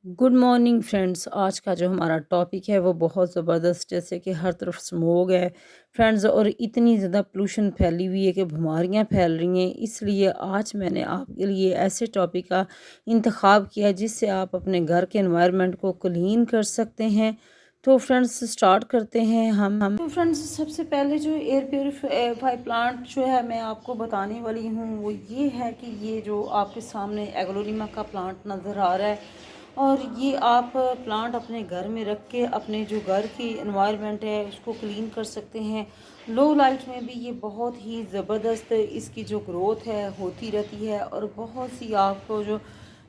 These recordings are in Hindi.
Good morning friends. आज का जो हमारा टॉपिक है वो बहुत ज़बरदस्त, जैसे कि हर तरफ स्मोग है फ्रेंड्स, और इतनी ज़्यादा पोल्यूशन फैली हुई है कि बीमारियां फैल रही हैं। इसलिए आज मैंने आपके लिए ऐसे टॉपिक का इंतखाब किया जिससे आप अपने घर के एनवायरनमेंट को क्लीन कर सकते हैं। तो फ्रेंड्स स्टार्ट करते हैं हम। तो फ्रेंड्स सबसे पहले जो एयर प्योरीफाई प्लांट जो है मैं आपको बताने वाली हूँ वो ये है कि ये जो आपके सामने एग्लोनिमा का प्लांट नज़र आ रहा है, और ये आप प्लांट अपने घर में रख के अपने जो घर की एनवायरनमेंट है उसको क्लीन कर सकते हैं। लो लाइट में भी ये बहुत ही ज़बरदस्त इसकी जो ग्रोथ है होती रहती है, और बहुत सी आपको जो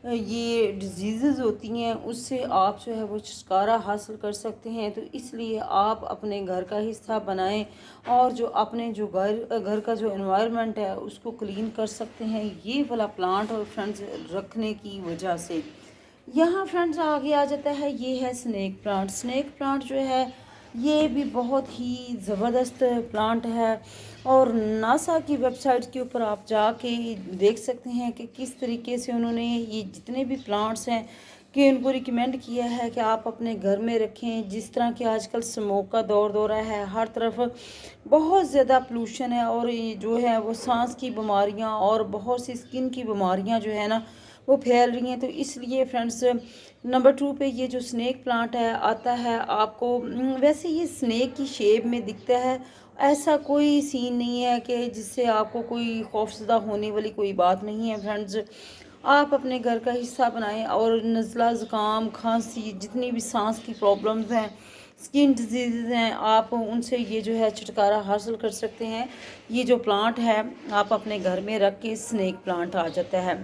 ये डिजीज़ होती हैं उससे आप जो है वो छुटकारा हासिल कर सकते हैं। तो इसलिए आप अपने घर का हिस्सा बनाएं और जो अपने जो घर का जो एनवायरनमेंट है उसको क्लीन कर सकते हैं ये वाला प्लांट और फ्रेंड्स रखने की वजह से। यहाँ फ्रेंड्स आगे आ जाता है, ये है स्नेक प्लांट। स्नेक प्लांट जो है ये भी बहुत ही ज़बरदस्त प्लांट है, और नासा की वेबसाइट के ऊपर आप जाके देख सकते हैं कि किस तरीके से उन्होंने ये जितने भी प्लांट्स हैं कि उनको रिकमेंड किया है कि आप अपने घर में रखें। जिस तरह के आजकल स्मोक का दौर है, हर तरफ बहुत ज़्यादा पोल्यूशन है, और ये जो है वो सांस की बीमारियां और बहुत सी स्किन की बीमारियां जो है ना वो फैल रही हैं। तो इसलिए फ्रेंड्स नंबर 2 पे ये जो स्नेक प्लांट है आता है आपको। वैसे ये स्नेक की शेप में दिखता है, ऐसा कोई सीन नहीं है कि जिससे आपको कोई खौफजदा होने वाली कोई बात नहीं है फ्रेंड्स। आप अपने घर का हिस्सा बनाएं, और नज़ला ज़ुकाम खांसी जितनी भी सांस की प्रॉब्लम्स हैं, स्किन डिजीज़ हैं, आप उनसे ये जो है छुटकारा हासिल कर सकते हैं। ये जो प्लांट है आप अपने घर में रख के स्नेक प्लांट आ जाता है।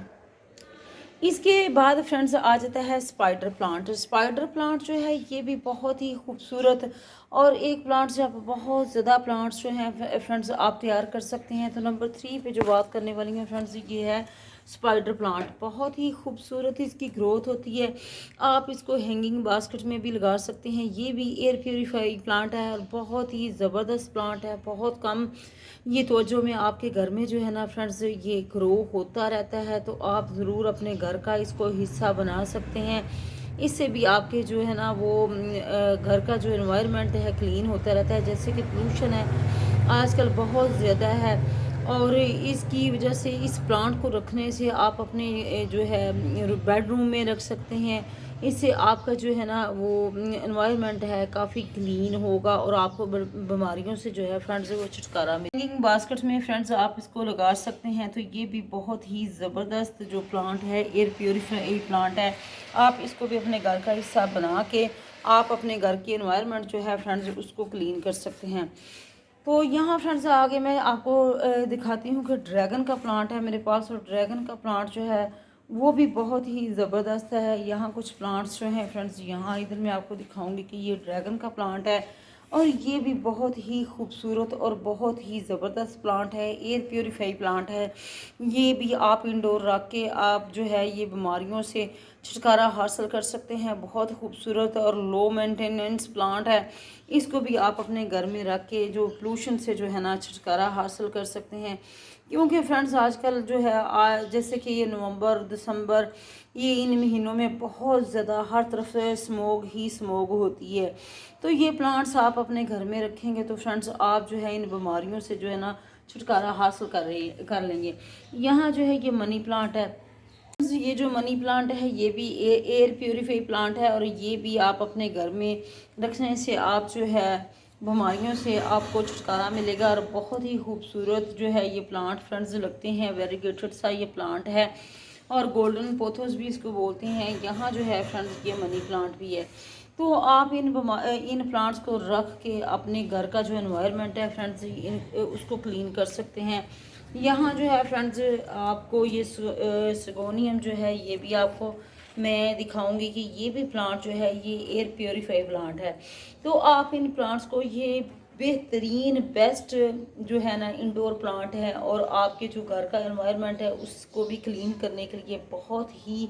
इसके बाद फ्रेंड्स आ जाता है स्पाइडर प्लांट। स्पाइडर प्लांट जो है ये भी बहुत ही खूबसूरत और एक प्लांट से आप बहुत ज़्यादा प्लांट्स जो हैं फ्रेंड्स आप तैयार कर सकते हैं। तो नंबर 3 पे जो बात करने वाली हैं फ्रेंड्स ये है स्पाइडर प्लांट। बहुत ही खूबसूरत इसकी ग्रोथ होती है, आप इसको हैंगिंग बास्केट में भी लगा सकते हैं। ये भी एयर प्योरीफाई प्लांट है और बहुत ही ज़बरदस्त प्लांट है। बहुत कम ये तवज्जो में आपके घर में जो है ना फ्रेंड्स ये ग्रो होता रहता है, तो आप ज़रूर अपने घर का इसको हिस्सा बना सकते हैं। इससे भी आपके जो है ना वो घर का जो एनवायरनमेंट है क्लीन होता रहता है। जैसे कि पोल्यूशन है आजकल बहुत ज़्यादा है, और इसकी वजह से इस प्लांट को रखने से आप अपने जो है बेडरूम में रख सकते हैं। इससे आपका जो है ना वो एनवायरनमेंट है काफ़ी क्लीन होगा, और आपको बीमारियों से जो है फ्रेंड्स वो छुटकारा मिलेगा। हैंगिंग बास्केट में फ्रेंड्स आप इसको लगा सकते हैं। तो ये भी बहुत ही ज़बरदस्त जो प्लांट है एयर प्योरीफाई प्लांट है, आप इसको भी अपने घर का हिस्सा बना के आप अपने घर की एनवायरनमेंट जो है फ्रेंड्स उसको क्लीन कर सकते हैं। तो यहाँ फ्रेंड्स आगे मैं आपको दिखाती हूँ कि ड्रैगन का प्लांट है मेरे पास, और ड्रैगन का प्लांट जो है वो भी बहुत ही ज़बरदस्त है। यहाँ कुछ प्लांट्स जो हैं फ्रेंड्स, यहाँ इधर मैं आपको दिखाऊंगी कि ये ड्रैगन का प्लांट है, और ये भी बहुत ही खूबसूरत और बहुत ही ज़बरदस्त प्लांट है, एयर प्योरीफाई प्लांट है। ये भी आप इंडोर रख के आप जो है ये बीमारियों से छुटकारा हासिल कर सकते हैं। बहुत खूबसूरत और लो मेंटेनेंस प्लांट है, इसको भी आप अपने घर में रख के जो पोल्यूशन से जो है ना छुटकारा हासिल कर सकते हैं। क्योंकि फ्रेंड्स आजकल जो है जैसे कि ये नवंबर दिसंबर ये इन महीनों में बहुत ज़्यादा हर तरफ से स्मोग ही स्मोग होती है। तो ये प्लांट्स आप अपने घर में रखेंगे तो फ्रेंड्स आप जो है इन बीमारियों से जो है ना छुटकारा हासिल कर लेंगे। यहाँ जो है ये मनी प्लांट है। ये जो मनी प्लांट है ये भी एयर प्योरीफाई प्लांट है, और ये भी आप अपने घर में रखने से आप जो है बीमारियों से आपको छुटकारा मिलेगा। और बहुत ही खूबसूरत जो है ये प्लांट फ्रेंड्स लगते हैं, वेरीगेटेड सा ये प्लांट है, और गोल्डन पोथोस भी इसको बोलते हैं। यहाँ जो है फ्रेंड्स ये मनी प्लांट भी है। तो आप इन प्लांट्स को रख के अपने घर का जो एनवायरनमेंट है फ्रेंड्स उसको क्लीन कर सकते हैं। यहाँ जो है फ्रेंड्स आपको ये सिगोनियम जो है ये भी आपको मैं दिखाऊंगी कि ये भी प्लांट जो है ये एयर प्योरीफाई प्लांट है। तो आप इन प्लांट्स को ये बेहतरीन बेस्ट जो है ना इंडोर प्लांट है, और आपके जो घर का एनवायरनमेंट है उसको भी क्लीन करने के लिए बहुत ही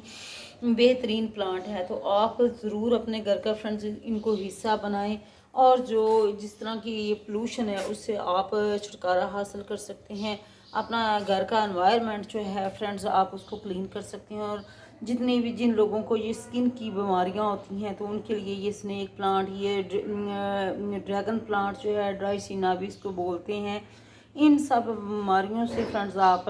बेहतरीन प्लांट है। तो आप ज़रूर अपने घर का फ्रेंड्स इनको हिस्सा बनाएं, और जो जिस तरह की ये पोल्यूशन है उससे आप छुटकारा हासिल कर सकते हैं। अपना घर का एनवायरनमेंट जो है फ्रेंड्स आप उसको क्लीन कर सकते हैं, और जितने भी जिन लोगों को ये स्किन की बीमारियां होती हैं तो उनके लिए ये स्नेक प्लांट, ये ड्रैगन प्लांट जो है, ड्राइसिना भी इसको बोलते हैं, इन सब बीमारियों से फ्रेंड्स आप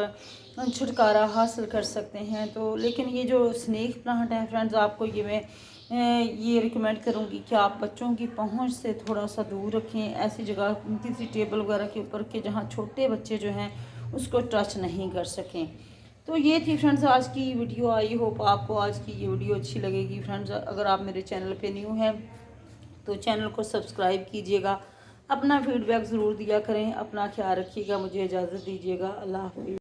छुटकारा हासिल कर सकते हैं। तो लेकिन ये जो स्नेक प्लांट है फ्रेंड्स, आपको ये मैं ये रिकमेंड करूँगी कि आप बच्चों की पहुंच से थोड़ा सा दूर रखें, ऐसी जगह किसी टेबल वगैरह के ऊपर के जहां छोटे बच्चे जो हैं उसको टच नहीं कर सकें। तो ये थी फ्रेंड्स आज की वीडियो। आई होप आपको आज की ये वीडियो अच्छी लगेगी। फ्रेंड्स अगर आप मेरे चैनल पे न्यू हैं तो चैनल को सब्सक्राइब कीजिएगा, अपना फीडबैक ज़रूर दिया करें, अपना ख्याल रखिएगा, मुझे इजाज़त दीजिएगा। अल्लाह हाफ़िज़।